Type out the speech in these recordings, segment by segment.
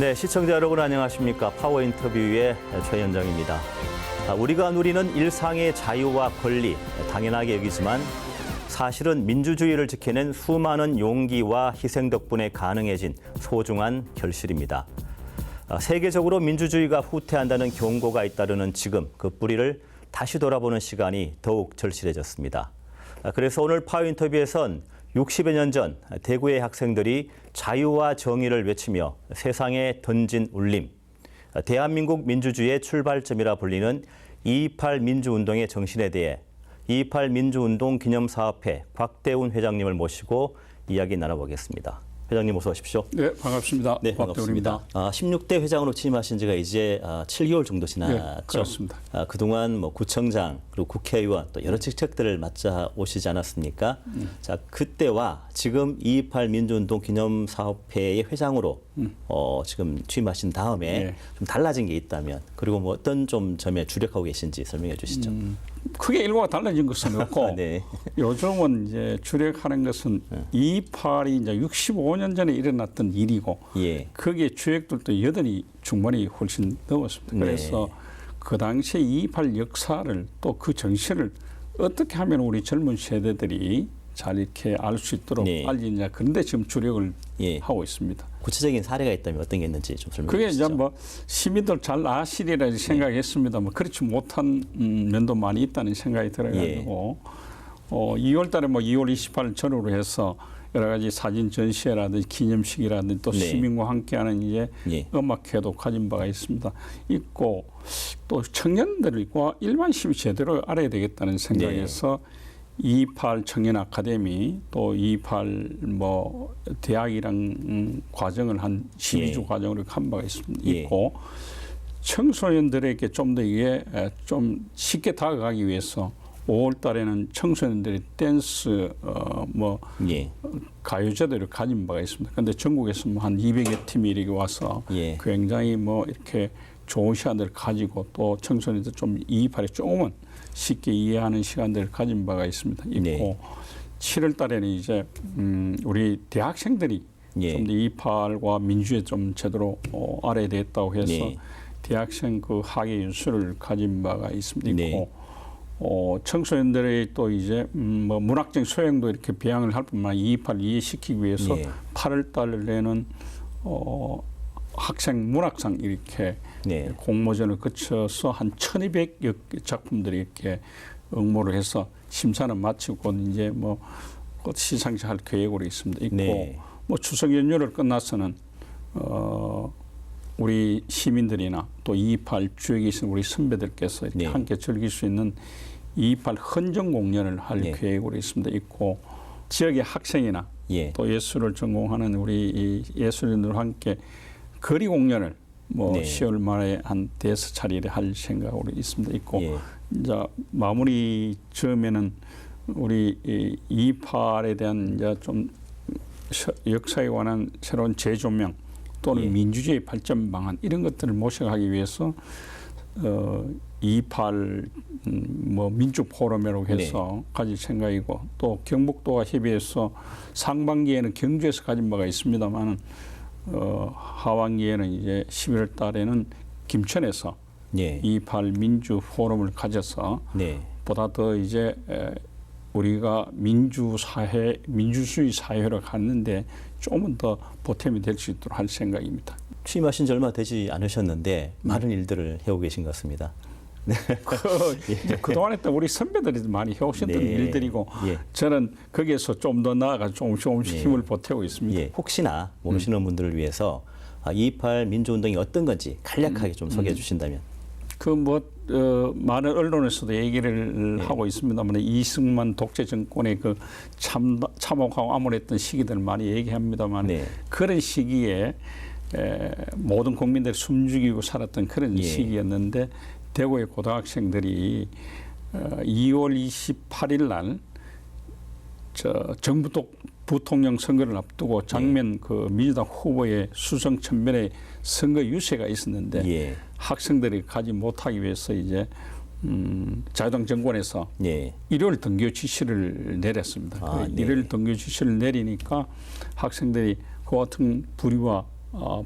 네, 시청자 여러분 안녕하십니까? 파워 인터뷰의 최현정입니다. 우리가 누리는 일상의 자유와 권리 당연하게 여기지만 사실은 민주주의를 지켜낸 수많은 용기와 희생 덕분에 가능해진 소중한 결실입니다. 세계적으로 민주주의가 후퇴한다는 경고가 잇따르는 지금 그 뿌리를 다시 돌아보는 시간이 더욱 절실해졌습니다. 그래서 오늘 파워 인터뷰에선 60여 년 전 대구의 학생들이 자유와 정의를 외치며 세상에 던진 울림, 대한민국 민주주의의 출발점이라 불리는 2.28 민주운동의 정신에 대해 2.28 민주운동 기념사업회 곽대운 회장님을 모시고 이야기 나눠보겠습니다. 회장님 어서 오십시오. 네, 반갑습니다. 네, 반갑습니다. 16대 회장으로 취임하신 지가 이제 7개월 정도 지났죠. 네, 그렇습니다. 그동안 뭐 구청장 그리고 국회의원 또 여러 직책들을 맡아 오시지 않았습니까? 자, 그때와 지금 2.28 민주운동 기념사업회의 회장으로 지금 취임하신 다음에 네. 좀 달라진 게 있다면 그리고 뭐 어떤 좀 점에 주력하고 계신지 설명해 주시죠. 크게 일과가 달라진 것은 없고 네. 요즘은 이제 주력하는 것은 2.28이 이제 65년 전에 일어났던 일이고 예. 거기에 주역들도 여전히 중반이 훨씬 넘었습니다. 그래서 네. 그 당시에 2.28 역사를 또 그 정신을 어떻게 하면 우리 젊은 세대들이 잘 이렇게 알 수 있도록 네. 알리냐 그런데 지금 주력을 예. 하고 있습니다. 구체적인 사례가 있다면 어떤 게 있는지 좀 설명해 그게 주시죠. 이제 뭐 시민들 잘 아시리라 생각했습니다만 그렇지 못한 면도 많이 있다는 생각이 들어가지고 2월달에 뭐 2월 28일 전후로 해서 여러 가지 사진 전시회라든지 기념식이라든지 또 네. 시민과 함께하는 이제 예. 음악회도 가진 바가 있습니다. 있고 또 청년들과 일반 시민 제대로 알아야 되겠다는 생각에서 2.28 청년 아카데미 또 2.28 뭐 대학이랑 과정을 한 12주 과정으로 한 바가 있습니다. 있고 청소년들에게 좀 더 이게 좀 쉽게 다가가기 위해서 5월 달에는 청소년들이 댄스 가요제도를 가진 바가 있습니다. 그런데 전국에서 뭐 한 200여 팀이 이렇게 와서 굉장히 뭐 이렇게 좋은 시간들을 가지고 또 청소년들 좀 2.28에 조금은 쉽게 이해하는 시간들을 가진 바가 있습니다. 있고 7월 달에는 이제 우리 대학생들이 좀 더 2.28과 민주에 좀 제대로 알아야 되겠다고 해서 대학생 그 학예 연수를 가진 바가 있습니다. 있고 청소년들의 또 이제 뭐 문학적 소양도 이렇게 배양을 할 뿐만 아니라 2.28 이해시키기 위해서 8월 달에는 학생 문학상 이렇게 공모전을 거쳐서 한 1,200여 작품들이 이렇게 응모를 해서 심사는 마치고 이제 뭐 시상식 할 계획으로 있습니다. 있고 뭐 추석 연휴를 끝나서는 우리 시민들이나 또 2.28 주역에 있는 우리 선배들께서 이렇게 함께 즐길 수 있는 2.28 헌정 공연을 할 계획으로 있습니다. 있고 지역의 학생이나 또 예술을 전공하는 우리 예술인들과 함께 거리 공연을 뭐 10월 말에 한 5차례를 할 생각으로 있습니다. 있고 이제 마무리 즈음에는 우리 2.28에 대한 이제 좀 역사에 관한 새로운 재조명 또는 민주주의 발전 방안 이런 것들을 모셔가기 위해서 2.28 뭐 민주 포럼이라고 해서 가질 생각이고 또 경북도와 협의해서 상반기에는 경주에서 가진 바가 있습니다만은 하반기에는 이제 11월 달에는 김천에서 2.28 민주 포럼을 가져서 보다 더 이제 우리가 민주사회, 민주주의 사회로 갔는데 조금은 더 보탬이 될 수 있도록 할 생각입니다. 취임하신 지 얼마 되지 않으셨는데 많은 일들을 해오고 계신 것 같습니다. 그동안 했던 우리 선배들이 많이 해오셨던 일들이고 저는 거기에서 좀 더 나아가 조금씩 힘을 보태고 있습니다. 혹시나 모르시는 분들을 위해서 2.28 민주운동이 어떤 건지 간략하게 좀 소개해 주신다면. 많은 언론에서도 얘기를 하고 있습니다만 이승만 독재 정권의 그 참혹하고 암울했던 시기들을 많이 얘기합니다만 그런 시기에 모든 국민들이 숨죽이고 살았던 그런 시기였는데 대구의 고등학생들이 2월 28일 날 정부 부통령 선거를 앞두고 장면 그 민주당 후보의 수성 천면에 선거 유세가 있었는데 학생들이 가지 못하기 위해서 이제 자유당 정권에서 일요일 등교 지시를 내렸습니다. 일요일 등교 지시를 내리니까 학생들이 그 같은 불의와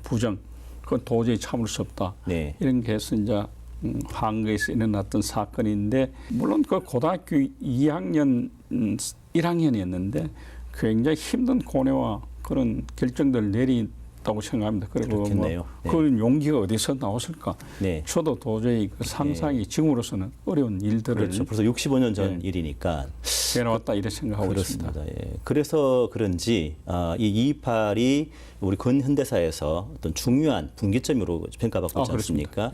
부정 그건 도저히 참을 수 없다. 이런 게 해서 이제 한국에서 일어났던 사건인데 물론 그 고등학교 2학년 1학년이었는데 굉장히 힘든 고뇌와 그런 결정들을 내린다고 생각합니다. 그리고 그런 용기가 어디서 나왔을까? 저도 도저히 그 상상이 지금으로서는 어려운 일들을 벌써 65년 전 일이니까 해나왔다 이렇게 생각하고 그렇습니다. 있습니다. 그래서 그런지 이 228이 우리 근현대사에서 어떤 중요한 분기점으로 평가받고 있지 않습니까?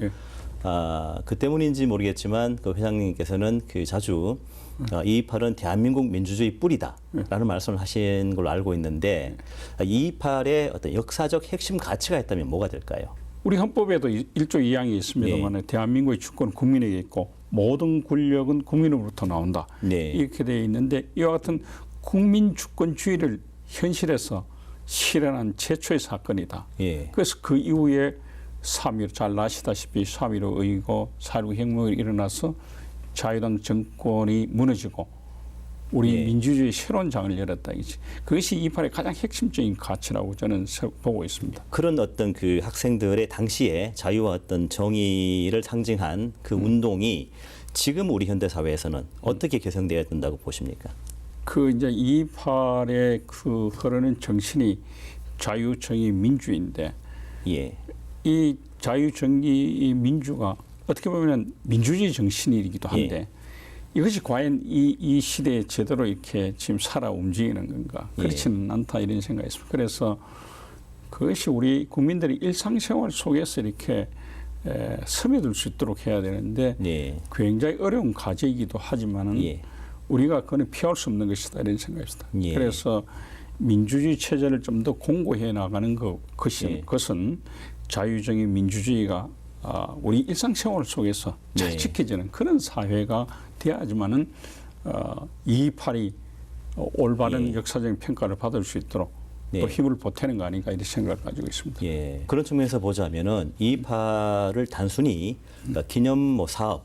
그 때문인지 모르겠지만 그 회장님께서는 그 자주 228은 대한민국 민주주의 뿌리다라는 말씀을 하신 걸로 알고 있는데 228의 어떤 역사적 핵심 가치가 있다면 뭐가 될까요? 우리 헌법에도 1조 2항이 있습니다만 대한민국의 주권은 국민에게 있고 모든 권력은 국민으로부터 나온다. 이렇게 되어 있는데 이와 같은 국민 주권주의를 현실에서 실현한 최초의 사건이다. 그래서 그 이후에 3.15 잘 아시다시피 3.15 의거 4.19 혁명이 일어나서 자유당 정권이 무너지고 우리 민주주의의 새로운 장을 열었다. 그것이 2.28의 가장 핵심적인 가치라고 저는 보고 있습니다. 그런 어떤 그 학생들의 당시에 자유와 어떤 정의를 상징한 그 운동이 지금 우리 현대 사회에서는 어떻게 개성되어야 된다고 보십니까? 그 이제 2.28의 그 흐르는 정신이 자유, 정의, 민주인데 이 자유, 정의, 민주가 어떻게 보면 민주주의 정신이기도 한데 이것이 과연 이 시대에 제대로 이렇게 지금 살아 움직이는 건가? 그렇지는 않다 이런 생각이 있습니다. 그래서 그것이 우리 국민들이 일상생활 속에서 이렇게 스며들 수 있도록 해야 되는데 굉장히 어려운 과제이기도 하지만은 우리가 그건 피할 수 없는 것이다 이런 생각이 있습니다. 그래서 민주주의 체제를 좀 더 공고해 나가는 것은 자유정의 민주주의가 우리 일상생활 속에서 잘 지켜지는 그런 사회가 돼야지만은 2.28이 올바른 역사적인 평가를 받을 수 있도록 또 힘을 보태는 거 아닌가 이런 생각을 가지고 있습니다. 그런 측면에서 보자면은 2.28을 단순히 그러니까 기념 사업,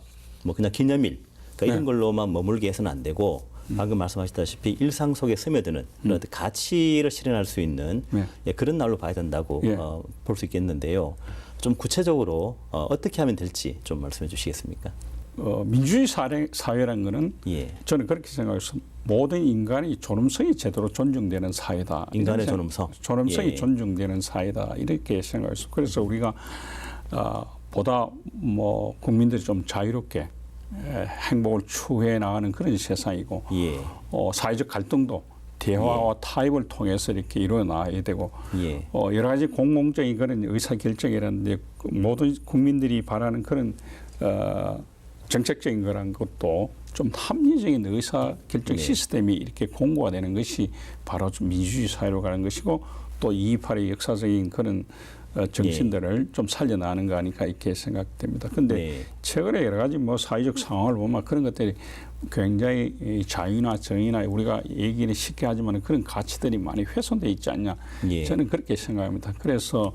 그냥 기념일 이런 걸로만 머물게 해서는 안 되고 방금 말씀하셨다시피 일상 속에 스며드는 그런 가치를 실현할 수 있는 그런 날로 봐야 된다고 볼 수 있겠는데요. 좀 구체적으로 어떻게 하면 될지 좀 말씀해 주시겠습니까? 민주주의 사회라는 것은 저는 그렇게 생각해서 모든 인간의 존엄성이 제대로 존중되는 사회다. 인간의 존엄성? 존엄성이 존중되는 사회다. 이렇게 생각해서 그래서 우리가 보다 국민들이 좀 자유롭게 행복을 추구해 나가는 그런 세상이고 사회적 갈등도 대화와 타협을 통해서 이렇게 이루어 나가야 되고 여러 가지 공공적인 그런 의사결정이라는데 모든 국민들이 바라는 그런 정책적인 거란 것도 좀 합리적인 의사결정 시스템이 이렇게 공고가 되는 것이 바로 좀 민주주의 사회로 가는 것이고 또 2.28의 역사적인 그런 정신들을 좀 살려나가는 거 아닐까 이렇게 생각됩니다. 그런데 최근에 여러 가지 사회적 상황을 보면 그런 것들이 굉장히 자유나 정의나 우리가 얘기는 쉽게 하지만 그런 가치들이 많이 훼손되어 있지 않냐. 저는 그렇게 생각합니다. 그래서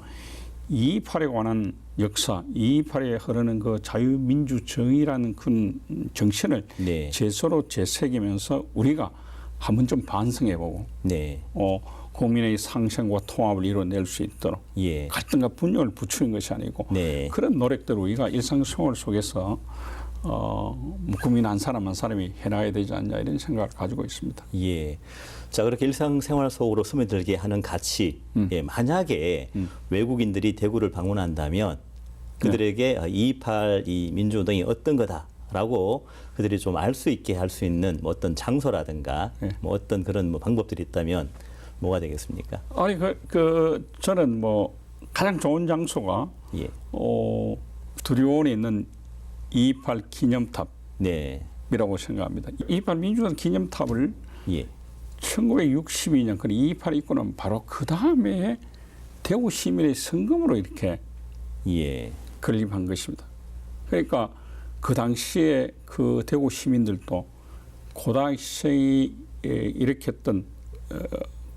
2.28에 관한 역사, 2.28에 흐르는 그 자유민주 정의라는 그 정신을 제서로 되새기면서 우리가 한번 좀 반성해보고 국민의 상생과 통합을 이뤄낼 수 있도록 갈등과 분열을 부추는 것이 아니고 그런 노력들을 우리가 일상생활 속에서 국민 한 사람 한 사람이 해나가야 되지 않냐 이런 생각을 가지고 있습니다. 자, 그렇게 일상생활 속으로 스며들게 하는 가치 만약에 외국인들이 대구를 방문한다면 그들에게 2.28 이 민주운동이 어떤 거다라고 그들이 좀 알 수 있게 할 수 있는 어떤 장소라든가 어떤 그런 방법들이 있다면 뭐가 되겠습니까? 아니 저는 가장 좋은 장소가 두리원에 있는 2.28 기념탑이라고 네. 생각합니다. 2.28 민주화 기념탑을 예. 1962년 그 2.28 있고 나면 바로 그 다음에 대구 시민의 성금으로 이렇게 예. 건립한 것입니다. 그러니까 그 당시에 그 대구 시민들도 그 당시에 일으켰던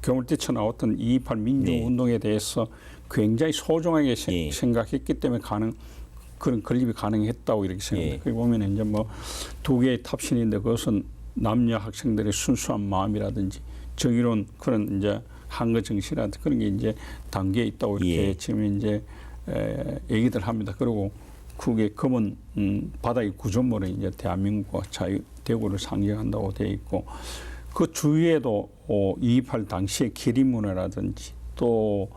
경을 뛰쳐나왔던 2.28 민주운동에 대해서 굉장히 소중하게 예. 생각했기 때문에 그런 건립이 가능했다고 이렇게 생각합니다. 예. 거기 보면 이제 뭐 두 개의 탑신인데 그것은 남녀 학생들의 순수한 마음이라든지 정의로운 그런 이제 한거 정신이라든지 그런 게 이제 담겨 있다고 이렇게 예. 지금 이제 얘기들 합니다. 그리고 그게 검은 바닥의 구조물은 이제 대한민국과 자유 대구를 상징한다고 되어 있고 그 주위에도 2.28 당시의 기린문화라든지 또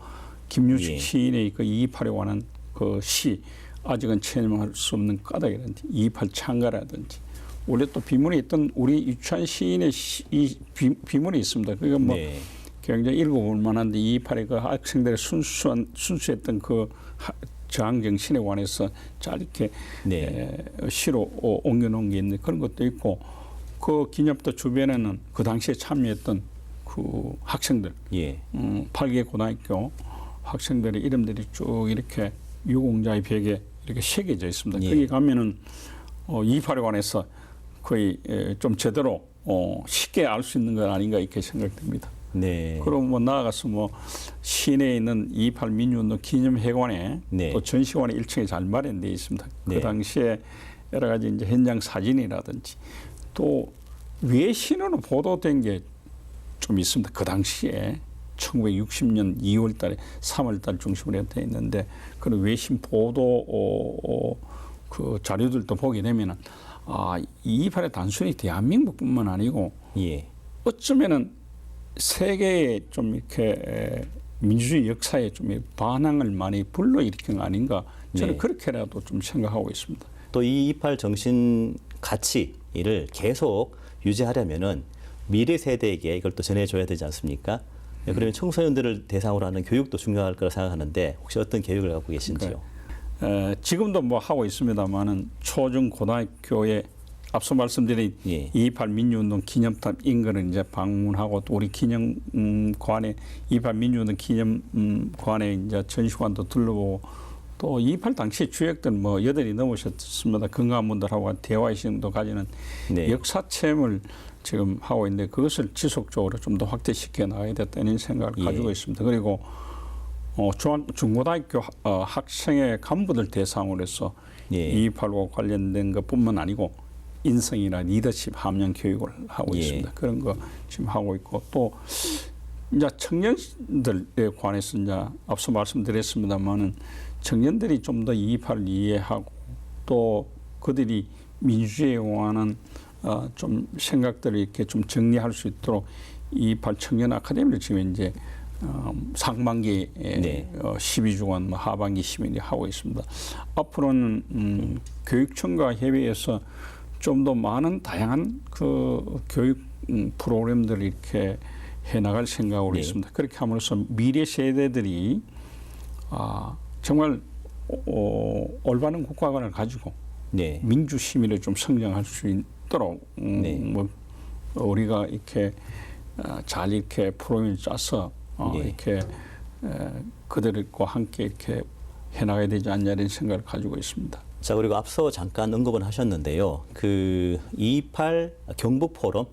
김유식 예. 시인의 그 2.28에 관한 그 시 아직은 체험할 수 없는 까닭이라든지 2.28 창가라든지 원래 또 비문에 있던 우리 유치한 시인의 비문이 있습니다. 그게 뭐 네. 굉장히 읽어볼 만한데 2.28의 그 학생들의 순수했던 그 저항 정신에 관해서 잘 이렇게 네. 시로 옮겨놓은 게 있는데 그런 것도 있고 그 기념탑 주변에는 그 당시에 참여했던 그 학생들, 예. 8개 고등학교 학생들의 이름들이 쭉 이렇게 유공자의 벽에 이렇게 새겨져 있습니다. 예. 거기 가면은 2.28에 관해서 거의 좀 제대로 쉽게 알 수 있는 건 아닌가 이렇게 생각됩니다. 네. 그럼 뭐 나아가서 뭐 시내에 있는 2.28 민주운동 기념회관에 네. 또 전시관에 1층에 잘 마련되어 있습니다. 네. 그 당시에 여러 가지 이제 현장 사진이라든지 또 외신으로 보도된 게 좀 있습니다. 그 당시에 1960년 2월달에 3월달 중심으로 되어 있는데 그런 외신 보도 그 자료들도 보게 되면은 2.28이 단순히 대한민국뿐만 아니고 예. 어쩌면은 세계의 좀 이렇게 민주주의 역사에 좀 반항을 많이 불러일으킨 거 아닌가 저는 네. 그렇게라도 좀 생각하고 있습니다. 또 이 2.28 정신 가치를 계속 유지하려면은 미래 세대에게 이걸 또 전해줘야 되지 않습니까? 그러면 청소년들을 대상으로 하는 교육도 중요할 거라 생각하는데 혹시 어떤 계획을 갖고 계신지요? 지금도 뭐 하고 있습니다만은 초중 고등학교에 앞서 말씀드린 예. 2.28 민주운동 기념탑 인근을 이제 방문하고 또 우리 기념관에 2.28 민주운동 기념관에 이제 전시관도 둘러보고 또 2.28 당시 주역들 뭐 8이 넘으셨습니다. 건강한 분들하고 대화의 시간도 가지는 네. 역사 체험을 지금 하고 있는데 그것을 지속적으로 좀 더 확대시켜 나가야 됐다는 생각을 가지고 있습니다. 그리고 중고등학교 학생의 간부들 대상으로 해서 예. 2.28과 관련된 것뿐만 아니고 인성이나 리더십 함량 교육을 하고 예. 있습니다. 그런 거 지금 하고 있고 또 이제 청년들에 관해서 이제 앞서 말씀드렸습니다만은 청년들이 좀 더 2.28을 이해하고 또 그들이 민주주의에 관한 좀 생각들을 이렇게 좀 정리할 수 있도록 2.28 청년 아카데미를 지금 이제 상반기 네. 12주간 하반기 10일이 하고 있습니다. 앞으로는 교육청과 협의해서 좀 더 많은 다양한 그 교육 프로그램들을 이렇게 해나갈 생각으로 네. 있습니다. 그렇게 함으로써 미래 세대들이 정말 올바른 국가관을 가지고 네. 민주 시민을 좀 성장할 수 있도록 네. 뭐 우리가 이렇게 잘 이렇게 프로그램을 짜서 네. 이렇게 그들과 함께 이렇게 해나가야 되지 않냐는 생각을 가지고 있습니다. 자, 그리고 앞서 잠깐 언급은 하셨는데요. 그 2.28 경북 포럼,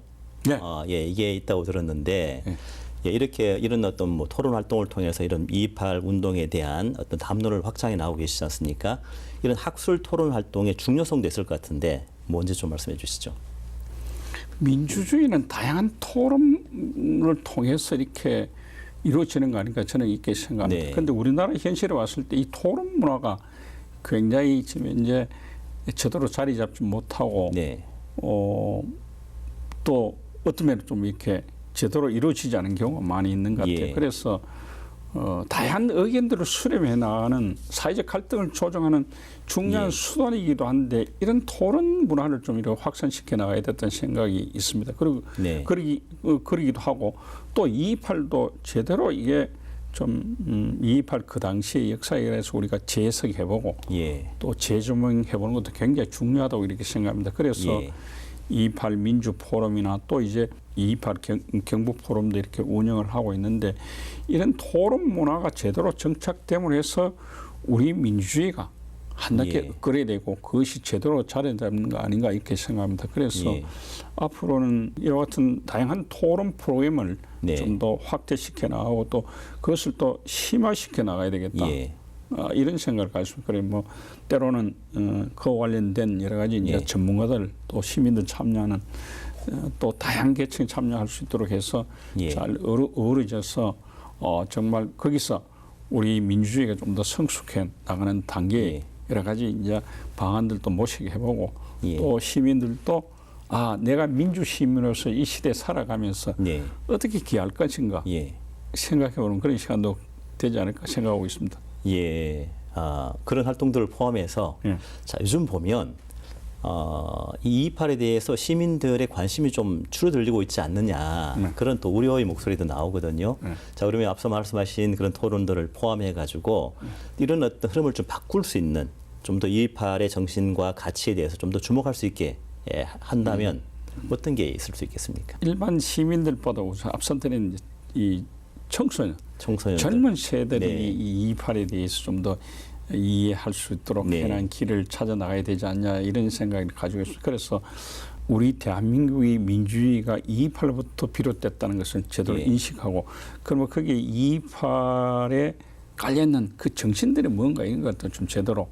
네. 예, 이게 있다고 들었는데, 네. 예, 이렇게 이런 어떤 뭐 토론 활동을 통해서 이런 2.28 운동에 대한 어떤 담론을 확장해 나오고 계시지 않습니까? 이런 학술 토론 활동의 중요성도 있을 것 같은데, 뭔지 좀 말씀해 주시죠. 민주주의는 다양한 토론을 통해서 이렇게 이루어지는 거 아닌가 저는 이렇게 생각합니다. 그런데 네. 우리나라 현실에 왔을 때 이 토론 문화가 굉장히 지금 이제 제대로 자리 잡지 못하고 네. 또 어떤 면에 좀 이렇게 제대로 이루어지지 않은 경우가 많이 있는 것 같아요. 예. 그래서 다양한 의견들을 수렴해 나가는 사회적 갈등을 조정하는 중요한 예. 수단이기도 한데 이런 토론 문화를 좀 이렇게 확산시켜 나가야 됐다는 생각이 있습니다. 그리고 네. 그러기도 하고 또 2.28도 제대로 이게 228 그 당시의 역사에 대해서 우리가 재해석해보고 예. 또 재조명해보는 것도 굉장히 중요하다고 이렇게 생각합니다. 그래서 예. 228 민주 포럼이나 또 이제 228 경북 포럼도 이렇게 운영을 하고 있는데 이런 토론 문화가 제대로 정착됨으로 해서 우리 민주주의가 한 단계 예. 업그레이드되고 그것이 제대로 자리 잡는 거 아닌가 이렇게 생각합니다. 그래서 예. 앞으로는 이와 같은 다양한 토론 프로그램을 네. 좀 더 확대시켜 나가고 또 그것을 또 심화시켜 나가야 되겠다. 예. 이런 생각을 가졌습니다. 그래 뭐 때로는 그와 관련된 여러 가지 이제 예. 전문가들 또 시민들 참여하는 또 다양한 계층이 참여할 수 있도록 해서 예. 잘 어우러져서 정말 거기서 우리 민주주의가 좀 더 성숙해 나가는 단계에 예. 여러 가지 이제 방안들도 모시게 해보고 예. 또 시민들도 내가 민주 시민으로서 이 시대에 살아가면서 네. 어떻게 기할 것인가 예. 생각해보는 그런 시간도 되지 않을까 생각하고 있습니다. 예. 그런 활동들을 포함해서 예. 자, 요즘 보면 이 228에 대해서 시민들의 관심이 좀 줄어들고 있지 않느냐 그런 또 우려의 목소리도 나오거든요. 자, 그러면 앞서 말씀하신 그런 토론들을 포함해 가지고 이런 어떤 흐름을 좀 바꿀 수 있는 좀 더 228의 정신과 가치에 대해서 좀 더 주목할 수 있게 한다면 어떤 게 있을 수 있겠습니까? 일반 시민들보다 우선 앞선 때는 이 청소년, 젊은 세대들이 네. 이 228에 대해서 좀 더 이해할 수 있도록 네. 편한 길을 찾아 나가야 되지 않냐 이런 생각을 가지고 있습니다. 그래서 우리 대한민국의 민주주의가 228부터 비롯됐다는 것을 제대로 네. 인식하고 그러면 거기에 228에 깔려있는 그 정신들이 뭔가 이런 것도 좀 제대로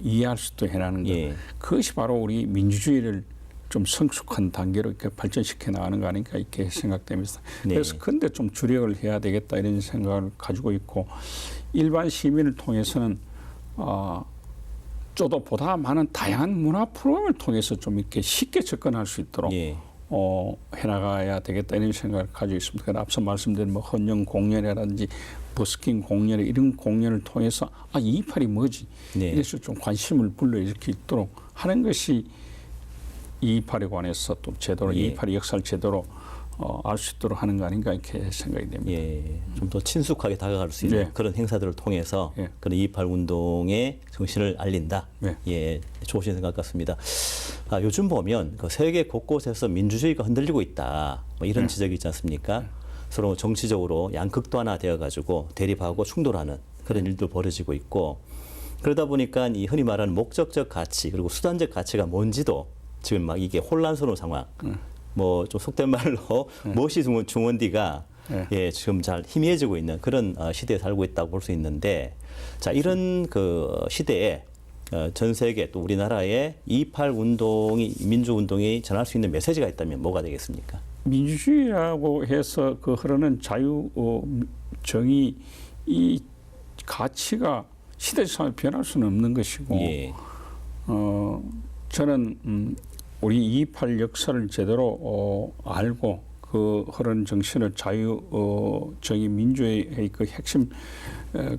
이해할 수 있도록 해나가는 것. 예. 그것이 바로 우리 민주주의를 좀 성숙한 단계로 이렇게 발전시켜 나가는 거 아닌가 이렇게 생각됩니다. 네. 그래서 근데 좀 주력을 해야 되겠다 이런 생각을 가지고 있고 일반 시민을 통해서는 저도 보다 많은 다양한 문화 프로그램을 통해서 좀 이렇게 쉽게 접근할 수 있도록 예. 해나가야 되겠다 이런 생각을 가지고 있습니다. 그래서 앞서 말씀드린 뭐 헌정 공연이라든지 버스킹 공연 이런 공연을 통해서 228이 뭐지? 네. 이래서 좀 관심을 불러일으킬 수 있도록 하는 것이 228에 관해서 또 제대로 예. 228의 역사를 제대로 알 수 있도록 하는 거 아닌가 이렇게 생각이 됩니다. 예, 좀 더 친숙하게 다가갈 수 있는 네. 그런 행사들을 통해서 예. 그런 228 운동의 정신을 알린다. 네. 예, 좋으신 생각 같습니다. 요즘 보면 그 세계 곳곳에서 민주주의가 흔들리고 있다. 뭐 이런 지적이 있지 않습니까? 서로 정치적으로 양극단화 되어가지고 대립하고 충돌하는 그런 일도 벌어지고 있고 그러다 보니까 이 흔히 말하는 목적적 가치 그리고 수단적 가치가 뭔지도 지금 막 이게 혼란스러운 상황. 뭐 좀 속된 말로 무엇이 중원디가 예, 지금 잘 희미해지고 있는 그런 시대에 살고 있다고 볼 수 있는데 자 이런 그 시대에 전 세계 또 우리나라에 228 운동이 민주 운동이 전할 수 있는 메시지가 있다면 뭐가 되겠습니까? 민주주의라고 해서 그 흐르는 자유, 정의 이 가치가 시대상을 변할 수는 없는 것이고 예. 저는 우리 228 역사를 제대로 알고 그 흐르는 정신을 자유, 정의, 민주의 그 핵심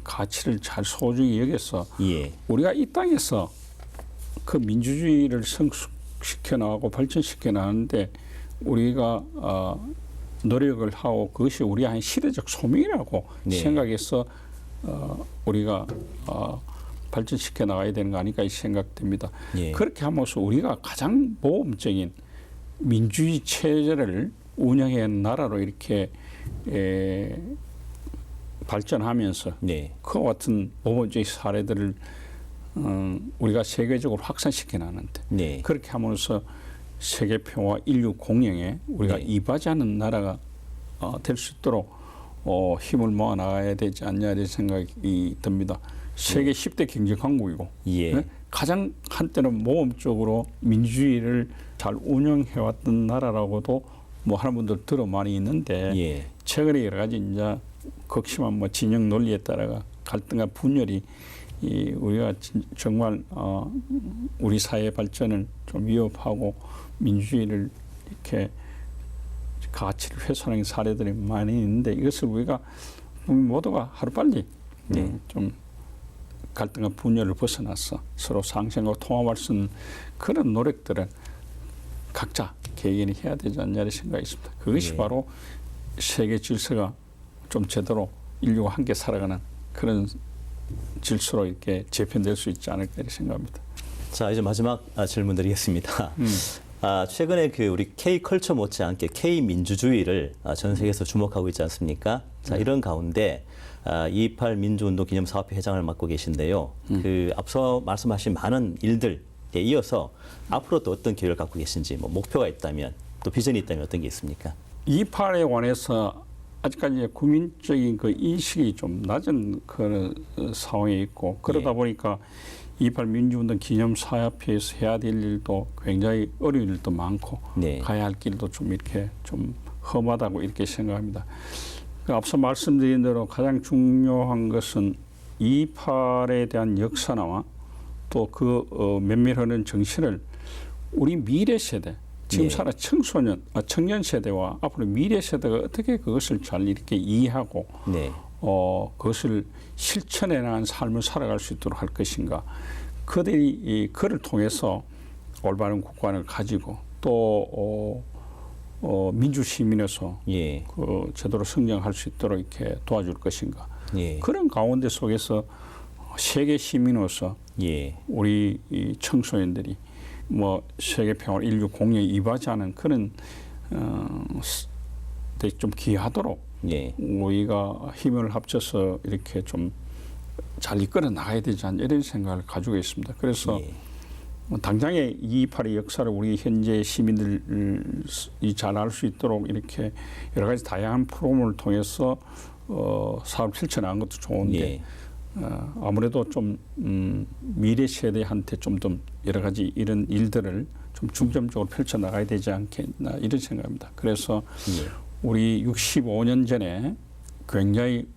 가치를 잘 소중히 여겨서 예. 우리가 이 땅에서 그 민주주의를 성숙시켜 나가고 발전시켜 나가는데 우리가 노력을 하고 그것이 우리의 한 시대적 소명이라고 네. 생각해서 우리가 발전시켜 나가야 되는 거 아닐까 생각됩니다. 예. 그렇게 함으로써 우리가 가장 모범적인 민주주의 체제를 운영해 나라로 이렇게 발전하면서 네. 그와 같은 모범적인 사례들을 우리가 세계적으로 확산시켜 나가는데 네. 그렇게 함으로써 세계 평화 인류 공영에 우리가 네. 이바지하는 나라가 될 수 있도록 힘을 모아 나가야 되지 않냐 이런 생각이 듭니다. 세계 10대 경제 강국이고 예. 네? 가장 한때는 모범적으로 민주주의를 잘 운영해왔던 나라라고도 뭐 하는 분들 들어 많이 있는데 예. 최근에 여러 가지 이제 극심한 뭐 진영 논리에 따라가 갈등과 분열이 우리가 정말 우리 사회 발전을 좀 위협하고 민주주의를 이렇게 가치를 훼손하는 사례들이 많이 있는데 이것을 우리가 모두가 하루빨리 좀 갈등과 분열을 벗어나서 서로 상생하고 통합할 수 있는 그런 노력들을 각자 개인이 해야 되지 않냐는 생각이 있습니다. 그것이 예. 바로 세계 질서가 좀 제대로 인류가 함께 살아가는 그런 질서로 이렇게 재편될 수 있지 않을까 이렇게 생각합니다. 자, 이제 마지막 질문 드리겠습니다. 최근에 우리 K 컬처 못지않게 K 민주주의를 전 세계에서 주목하고 있지 않습니까? 자, 이런 가운데 2.28 민주운동 기념사업회 회장을 맡고 계신데요. 앞서 말씀하신 많은 일들에 이어서 앞으로 또 어떤 계획을 갖고 계신지, 뭐 목표가 있다면, 또 비전이 있다면 어떤 게 있습니까? 2.28에 관해서 아직까지 국민적인 그 인식이 좀 낮은 그런 상황에 있고 그러다 보니까 2.28 민주운동 기념사업회에서 해야 될 일도 굉장히 어려운 일도 많고 가야 할 길도 좀 이렇게 좀 험하다고 이렇게 생각합니다. 앞서 말씀드린 대로 가장 중요한 것은 2.28에 대한 역사나 또 그 면밀하는 정신을 우리 미래 세대, 지금 살아 청년 세대와 앞으로 미래 세대가 어떻게 그것을 잘 이렇게 이해하고 그것을 실천해 나가는 삶을 살아갈 수 있도록 할 것인가. 그들이 그를 통해서 올바른 국가를 가지고 또 민주시민에서 그 제대로 성장할 수 있도록 이렇게 도와줄 것인가. 그런 가운데 속에서 세계 시민으로서 우리 이 청소년들이 뭐 세계 평화 인류 공유에 이바지하는 그런 좀 기하도록 우리가 힘을 합쳐서 이렇게 좀 잘 이끌어 나가야 되지 않나 이런 생각을 가지고 있습니다. 그래서 당장의 2.28의 역사를 우리 현재 시민들이 잘 알 수 있도록 이렇게 여러 가지 다양한 프로그램을 통해서 사업 실천하는 것도 좋은데 아무래도 좀 미래 세대한테 좀 더 여러 가지 이런 일들을 좀 중점적으로 펼쳐 나가야 되지 않겠나 이런 생각입니다. 그래서 우리 65년 전에 굉장히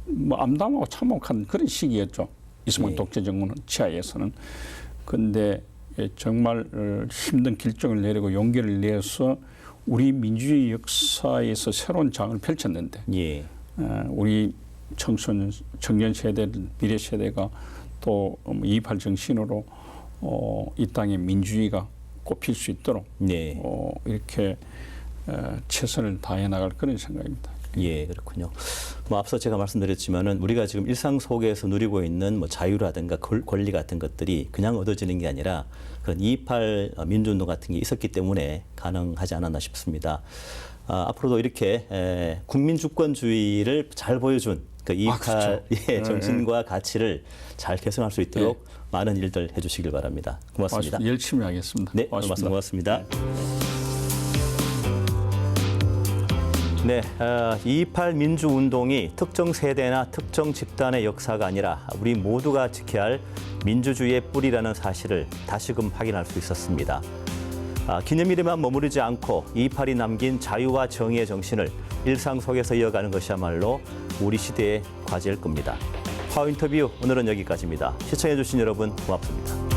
뭐 암담하고 참혹한 그런 시기였죠. 이승만 독재 정권 치하에서는. 그런데 정말 힘든 결정을 내리고 용기를 내서 우리 민주주의 역사에서 새로운 장을 펼쳤는데 우리 청년 세대, 미래 세대가 또 2.28 정신으로 이 땅의 민주주의가 꼽힐 수 있도록 이렇게 최선을 다해 나갈 그런 생각입니다. 그렇군요. 뭐 앞서 제가 말씀드렸지만은 우리가 지금 일상 속에서 누리고 있는 뭐 자유라든가 권리 같은 것들이 그냥 얻어지는 게 아니라 그런 2.28 민주운동 같은 게 있었기 때문에 가능하지 않았나 싶습니다. 앞으로도 이렇게 국민주권주의를 잘 보여준 그 2.28의 정신과 가치를 잘 개선할 수 있도록 많은 일들 해주시길 바랍니다. 고맙습니다. 열심히 하겠습니다. 네, 오늘 말씀 고맙습니다. 네, 2.28 민주운동이 특정 세대나 특정 집단의 역사가 아니라 우리 모두가 지켜야 할 민주주의의 뿌리라는 사실을 다시금 확인할 수 있었습니다. 기념일에만 머무르지 않고 2.28이 남긴 자유와 정의의 정신을 일상 속에서 이어가는 것이야말로 우리 시대의 과제일 겁니다. 파워 인터뷰 오늘은 여기까지입니다. 시청해주신 여러분 고맙습니다.